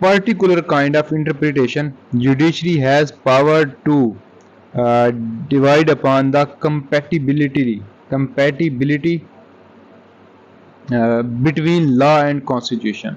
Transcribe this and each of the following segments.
particular kind of interpretation, judiciary has power to divide upon the compatibility between law and constitution।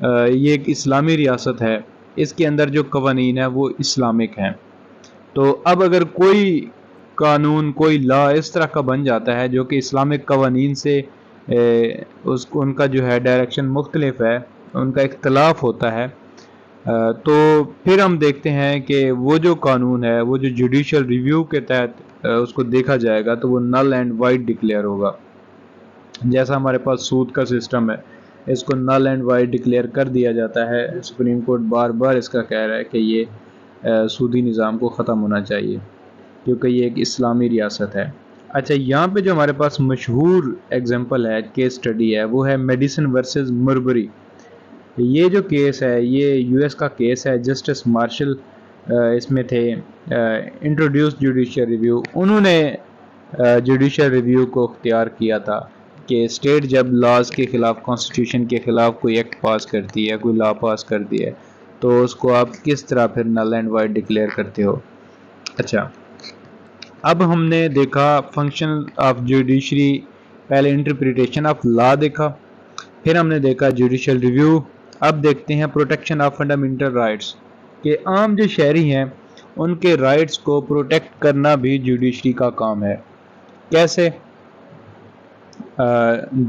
یہ ایک اسلامی ریاست ہے، اس کے اندر جو قوانین ہیں وہ اسلامک ہیں۔ تو اب اگر کوئی قانون، کوئی لا اس طرح کا بن جاتا ہے جو کہ اسلامک قوانین سے ان کا جو ہے ڈائریکشن مختلف ہے، ان کا اختلاف ہوتا ہے، تو پھر ہم دیکھتے ہیں کہ وہ جو قانون ہے، وہ جو جوڈیشل ریویو کے تحت اس کو دیکھا جائے گا تو وہ نل اینڈ وائڈ ڈکلیئر ہوگا۔ جیسا ہمارے پاس سود کا سسٹم ہے، اس کو نل اینڈ وائڈ ڈکلیئر کر دیا جاتا ہے۔ سپریم کورٹ بار بار اس کا کہہ رہا ہے کہ یہ سودی نظام کو ختم ہونا چاہیے کیونکہ یہ ایک اسلامی ریاست ہے۔ اچھا، یہاں پہ جو ہمارے پاس مشہور ایگزامپل ہے، کیس سٹڈی ہے، وہ ہے میڈیسن ورسز مربری۔ یہ جو کیس ہے یہ یو ایس کا کیس ہے، جسٹس مارشل اس میں تھے، انٹروڈیوس جوڈیشل ریویو۔ انہوں نے جوڈیشل ریویو کو اختیار کیا تھا کہ اسٹیٹ جب لاز کے خلاف، کانسٹیٹیوشن کے خلاف کوئی ایکٹ پاس کرتی ہے، کوئی لا پاس کرتی ہے، تو اس کو آپ کس طرح پھر نل اینڈ وائڈ ڈکلیئر کرتے ہو۔ اچھا، اب ہم نے دیکھا فنکشن آف جوڈیشری، پہلے انٹرپریٹیشن آف لا دیکھا، پھر ہم نے دیکھا جوڈیشل ریویو۔ اب دیکھتے ہیں پروٹیکشن آف فنڈامنٹل رائٹس، کہ عام جو شہری ہیں ان کے رائٹس کو پروٹیکٹ کرنا بھی جوڈیشری کا کام ہے۔ کیسے؟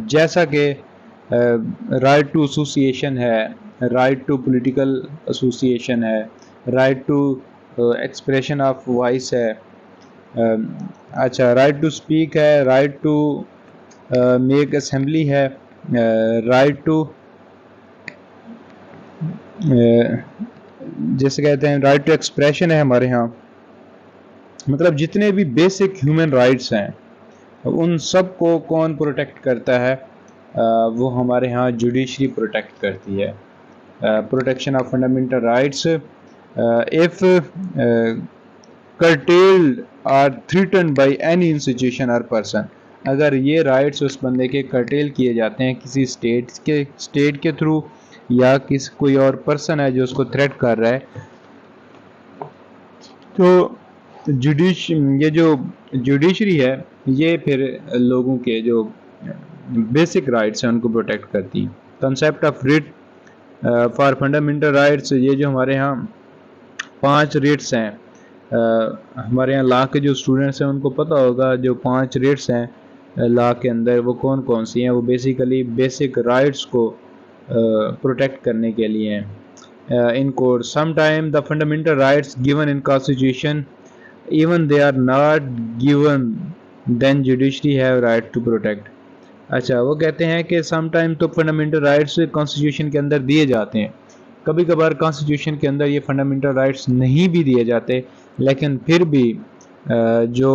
جیسا کہ رائٹ ٹو ایسوسیشن ہے، رائٹ ٹو پولیٹیکل ایسوسیشن ہے، right to expression of voice ہے، اچھا رائٹ ٹو اسپیک ہے، رائٹ ٹو میک اسمبلی ہے، رائٹ ٹو جیسے کہتے ہیں رائٹ ٹو ایکسپریشن ہے ہمارے ہاں۔ مطلب جتنے بھی بیسک ہیومن رائٹس ہیں ان سب کو کون پروٹیکٹ کرتا ہے؟ وہ ہمارے ہاں جوڈیشری پروٹیکٹ کرتی ہے۔ Protection of fundamental rights if curtailed or threatened by any institution or person، اگر یہ رائٹس اس بندے کے کرٹیل کیے جاتے ہیں کسی اسٹیٹ کے تھرو یا کوئی اور پرسن ہے جو اس کو تھریٹ کر رہا ہے، تو یہ جو جوڈیشری ہے یہ پھر لوگوں کے جو بیسک رائٹس ہیں ان کو پروٹیکٹ کرتی ہے۔ Concept of rate for fundamental rights, یہ جو ہمارے ہاں 5 ریٹس ہیں، ہمارے یہاں لا کے جو اسٹوڈنٹس ہیں ان کو پتہ ہوگا جو 5 ریٹس ہیں لا کے اندر وہ کون کون سی ہیں۔ وہ بیسیکلی بیسک رائٹس کو پروٹیکٹ کرنے کے لیے ہیں۔ in court sometime the fundamental rights given in constitution even they are not given then judiciary have right to protect۔ اچھا، وہ کہتے ہیں کہ سم ٹائم تو فنڈامنٹل رائٹس کانسٹیٹیوشن کے اندر دیے جاتے ہیں، کبھی کبھار کانسٹیٹیوشن کے اندر یہ فنڈامنٹل رائٹس نہیں بھی دیے جاتے، لیکن پھر بھی جو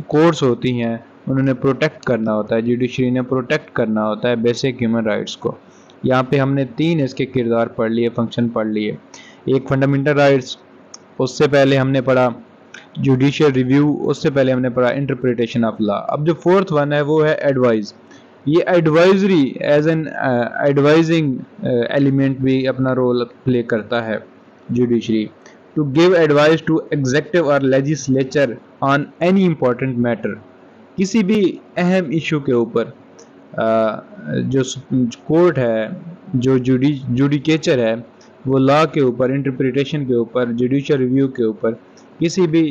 کورٹس ہوتی ہیں انہوں نے پروٹیکٹ کرنا ہوتا ہے، جوڈیشری نے پروٹیکٹ کرنا ہوتا ہے بیسک ہیومن رائٹس کو۔ یہاں پہ ہم نے 3 اس کے کردار پڑھ لیے، فنکشن پڑھ لیے۔ ایک فنڈامنٹل رائٹس، اس سے پہلے ہم نے پڑھا جوڈیشل ریویو، اس سے پہلے ہم نے پڑھا انٹرپریٹیشن آف لا۔ اب جو 4th ون ہے وہ ہے ایڈوائز۔ یہ advisory as an advising element بھی اپنا رول پلے کرتا ہے judiciary, to give advice to executive اور legislature on any important matter. کسی بھی اہم ایشو کے اوپر جو کورٹ ہے، جو جوڈیکیچر ہے، وہ لا کے اوپر، انٹرپریٹیشن کے اوپر، جوڈیشل ریویو کے اوپر، کسی بھی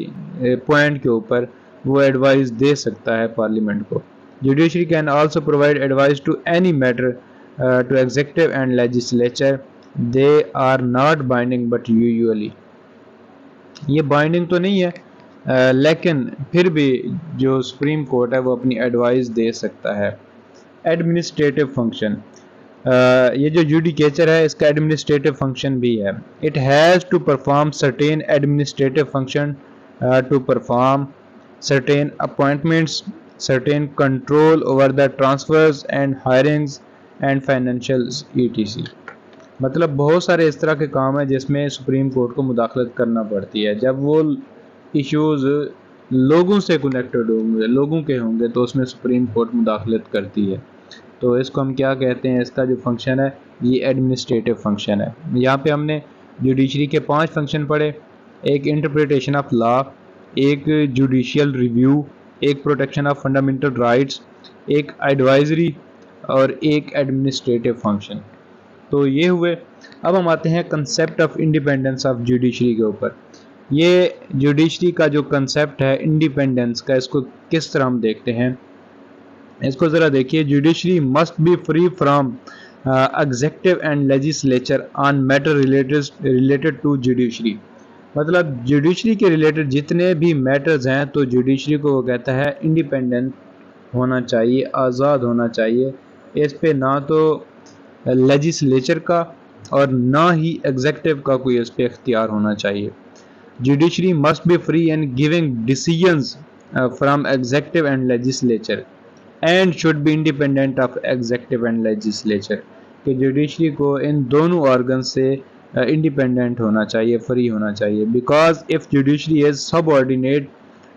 پوائنٹ کے اوپر وہ ایڈوائز دے سکتا ہے پارلیمنٹ کو۔ Judiciary can also provide advise to any matter to executive and legislature, they are not binding but usually. یہ بائنڈنگ تو نہیں ہے لیکن پھر بھی جو سپریم کورٹ ہے وہ اپنی ایڈوائز دے سکتا ہے۔ ایڈمنسٹریٹو فنکشن، یہ جو جوڈیکیچر ہے اس کا ایڈمنسٹریٹو فنکشن بھی ہے۔ It has to perform certain administrative function to perform certain appointments, certain control over the transfers and hirings and financials ETC۔ مطلب بہت سارے اس طرح کے کام ہیں جس میں سپریم کورٹ کو مداخلت کرنا پڑتی ہے۔ جب وہ ایشوز لوگوں سے کنیکٹڈ ہوں گے، لوگوں کے ہوں گے، تو اس میں سپریم کورٹ مداخلت کرتی ہے۔ تو اس کو ہم کیا کہتے ہیں؟ اس کا جو فنکشن ہے یہ ایڈمنسٹریٹو فنکشن ہے۔ یہاں پہ ہم نے جوڈیشری کے 5 فنکشن پڑھے، ایک انٹرپریٹیشن آف لا، ایک جوڈیشل ریویو، ایک پروٹیکشن آف فنڈامنٹل رائٹس، ایک ایڈوائزری اور ایک ایڈمنسٹریٹو فنکشن۔ تو یہ ہوئے. اب ہم آتے ہیں concept of independence of judiciary کے اوپر. یہ جوڈیشری کا جو کنسیپٹ ہے انڈیپینڈنس کا، اس کو کس طرح ہم دیکھتے ہیں. اس کو ذرا دیکھیے. Judiciary must be free from executive and legislature on matter related to judiciary. مطلب جوڈیشری کے ریلیٹڈ جتنے بھی میٹرز ہیں تو جوڈیشری کو وہ کہتا ہے انڈیپینڈنٹ ہونا چاہیے، آزاد ہونا چاہیے. اس پہ نہ تو لیجسلیچر کا اور نہ ہی ایگزیکٹو کا کوئی اس پہ اختیار ہونا چاہیے. Judiciary must be free and giving decisions from executive and legislature and should be independent of executive and legislature. کہ جوڈیشری کو ان دونوں آرگن سے انڈیپینڈنٹ ہونا چاہیے، فری ہونا چاہیے. Because of judiciary is subordinate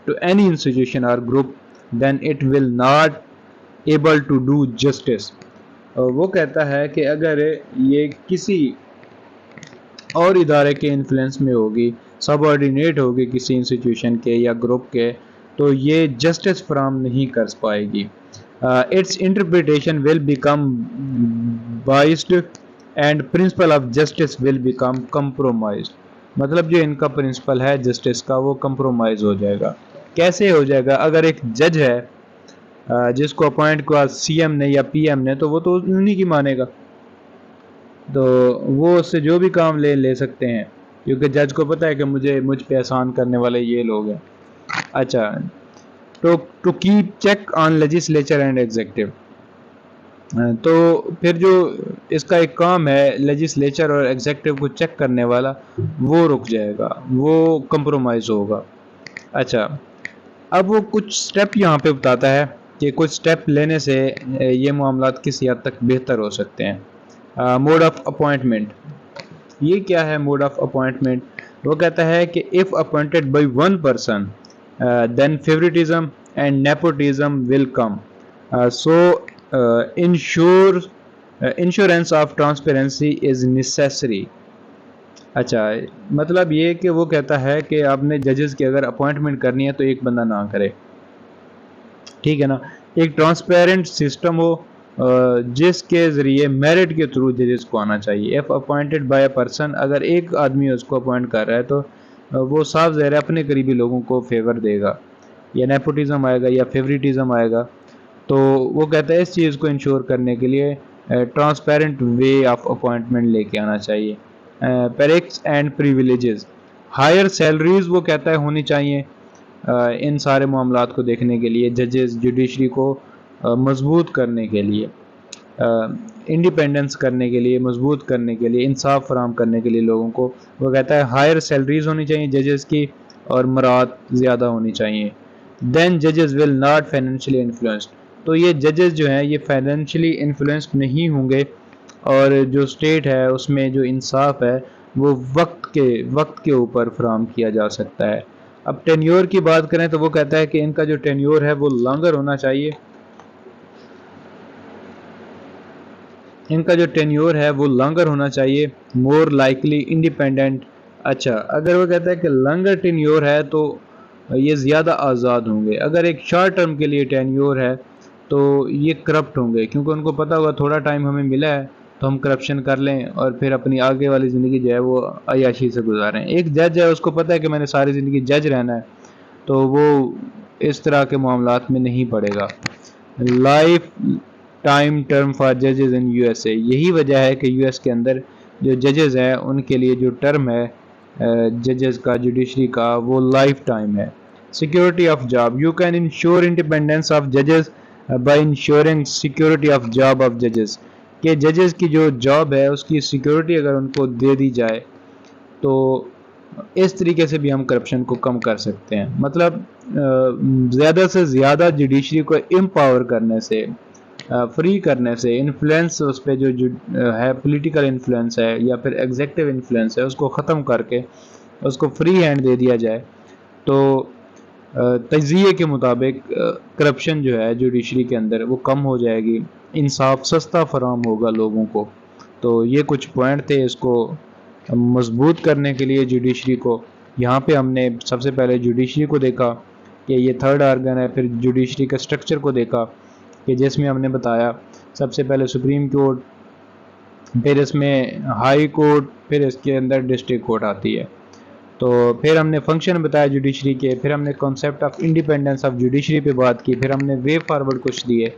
to any institution or group then it will not able to do justice. وہ کہتا ہے کہ اگر یہ کسی اور ادارے کے انفلوئنس میں ہوگی، سب آرڈینیٹ ہوگی کسی انسٹیٹیوشن کے یا گروپ کے، تو یہ جسٹس فراہم نہیں کر پائے گی. Its interpretation will become biased and principle of justice will become compromised. مطلب جو ان کا پرنسپل ہے جسٹس کا وہ کمپرومائز ہو جائے گا. کیسے ہو جائے گا؟ اگر ایک جج ہے جس کو اپوائنٹ کیا سی ایم نے یا پی ایم نے، تو وہ تو انہی کی مانے گا، تو وہ اس سے جو بھی کام لے سکتے ہیں، کیونکہ جج کو پتہ ہے کہ مجھ پہ احسان کرنے والے یہ لوگ ہیں. اچھا، to keep check on legislature and executive. تو پھر جو اس کا ایک کام ہے لیجسلیچر اور ایگزیکٹو کو چیک کرنے والا، وہ رک جائے گا، وہ کمپرومائز ہوگا. اچھا، اب وہ کچھ سٹیپ یہاں پہ بتاتا ہے کہ کچھ سٹیپ لینے سے یہ معاملات کسی حد تک بہتر ہو سکتے ہیں. Mode of appointment. یہ کیا ہے موڈ آف اپوائنٹمنٹ؟ وہ کہتا ہے کہ if appointed by one person then favoritism and nepotism will come. So insurance of transparency is necessary. اچھا، مطلب یہ کہ وہ کہتا ہے کہ آپ نے ججز کی اگر اپوائنٹمنٹ کرنی ہے تو ایک بندہ نہ کرے، ٹھیک ہے نا. ایک ٹرانسپیرنٹ سسٹم ہو جس کے ذریعے میرٹ کے تھرو ججز کو آنا چاہیے. If appointed by a person, اگر ایک آدمی اس کو اپوائنٹ کر رہا ہے تو وہ صاف ظاہر ہے اپنے قریبی لوگوں کو فیور دے گا، یا نیپوٹزم آئے گا یا فیوریٹزم آئے گا. تو وہ کہتا ہے اس چیز کو انشور کرنے کے لیے ٹرانسپیرنٹ وے آف اپوائنٹمنٹ لے کے آنا چاہیے. پیرکس اینڈ پریویلیجز. ہائر سیلریز وہ کہتا ہے ہونی چاہیے ان سارے معاملات کو دیکھنے کے لیے، ججز جوڈیشری کو مضبوط کرنے کے لیے، انڈیپینڈنس کرنے کے لیے، مضبوط کرنے کے لیے، انصاف فراہم کرنے کے لیے لوگوں کو. وہ کہتا ہے ہائر سیلریز ہونی چاہیے ججز کی اور مراد زیادہ ہونی چاہیے. دین ججز ول ناٹ فائنینشلی انفلوئنسڈ. تو یہ ججز جو ہیں یہ فائنینشلی انفلوئنسڈ نہیں ہوں گے، اور جو اسٹیٹ ہے اس میں جو انصاف ہے وہ وقت کے اوپر فراہم کیا جا سکتا ہے. اب ٹینیور کی بات کریں تو وہ کہتا ہے کہ ان کا جو ٹینیور ہے وہ لانگر ہونا چاہیے. ان کا جو ٹینیور ہے وہ لانگر ہونا چاہیے. More likely independent. اچھا، اگر وہ کہتا ہے کہ لانگر ٹینیور ہے تو یہ زیادہ آزاد ہوں گے. اگر ایک شارٹ ٹرم کے لیے ٹینیور ہے تو یہ کرپٹ ہوں گے، کیونکہ ان کو پتہ ہوگا تھوڑا ٹائم ہمیں ملا ہے تو ہم کرپشن کر لیں اور پھر اپنی آگے والی زندگی جو ہے وہ عیاشی سے گزاریں. ایک جج ہے، اس کو پتہ ہے کہ میں نے ساری زندگی جج رہنا ہے، تو وہ اس طرح کے معاملات میں نہیں پڑے گا. لائف ٹائم ٹرم فار ججز ان یو ایس اے. یہی وجہ ہے کہ یو ایس کے اندر جو ججز ہیں ان کے لیے جو ٹرم ہے ججز کا، جوڈیشری کا، وہ لائف ٹائم ہے. Security of job. You can ensure independence of ججز by ensuring security of job of ججز. کہ ججز کی جو جاب ہے اس کی سیکیورٹی اگر ان کو دے دی جائے تو اس طریقے سے بھی ہم کرپشن کو کم کر سکتے ہیں. مطلب زیادہ سے زیادہ جوڈیشری کو امپاور کرنے سے، فری کرنے سے، انفلوئنس اس پہ جو ہے پولیٹیکل انفلوئنس ہے یا پھر ایگزیکٹو انفلوئنس ہے اس کو ختم کر کے اس کو فری ہینڈ دے دیا جائے تو تجزیے کے مطابق کرپشن جو ہے جوڈیشری کے اندر وہ کم ہو جائے گی، انصاف سستا فراہم ہوگا لوگوں کو. تو یہ کچھ پوائنٹ تھے اس کو مضبوط کرنے کے لیے جوڈیشری کو. یہاں پہ ہم نے سب سے پہلے جوڈیشری کو دیکھا کہ یہ تھرڈ آرگن ہے، پھر جوڈیشری کا سٹرکچر کو دیکھا کہ جس میں ہم نے بتایا سب سے پہلے سپریم کورٹ، پھر اس میں ہائی کورٹ، پھر اس کے اندر ڈسٹرکٹ کورٹ آتی ہے. تو پھر ہم نے فنکشن بتایا جوڈیشری کے، پھر ہم نے concept of independence of judiciary پہ بات کی، پھر ہم نے وے فارورڈ کچھ دیے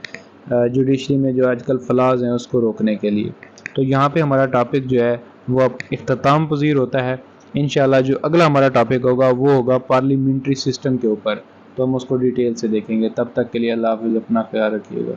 جوڈیشری میں جو آج کل فلاز ہیں اس کو روکنے کے لیے. تو یہاں پہ ہمارا ٹاپک جو ہے وہ اب اختتام پذیر ہوتا ہے. انشاءاللہ جو اگلا ہمارا ٹاپک ہوگا وہ ہوگا پارلیمنٹری سسٹم کے اوپر، تو ہم اس کو ڈیٹیل سے دیکھیں گے. تب تک کے لیے اللہ حافظ، اپنا خیال رکھیے گا.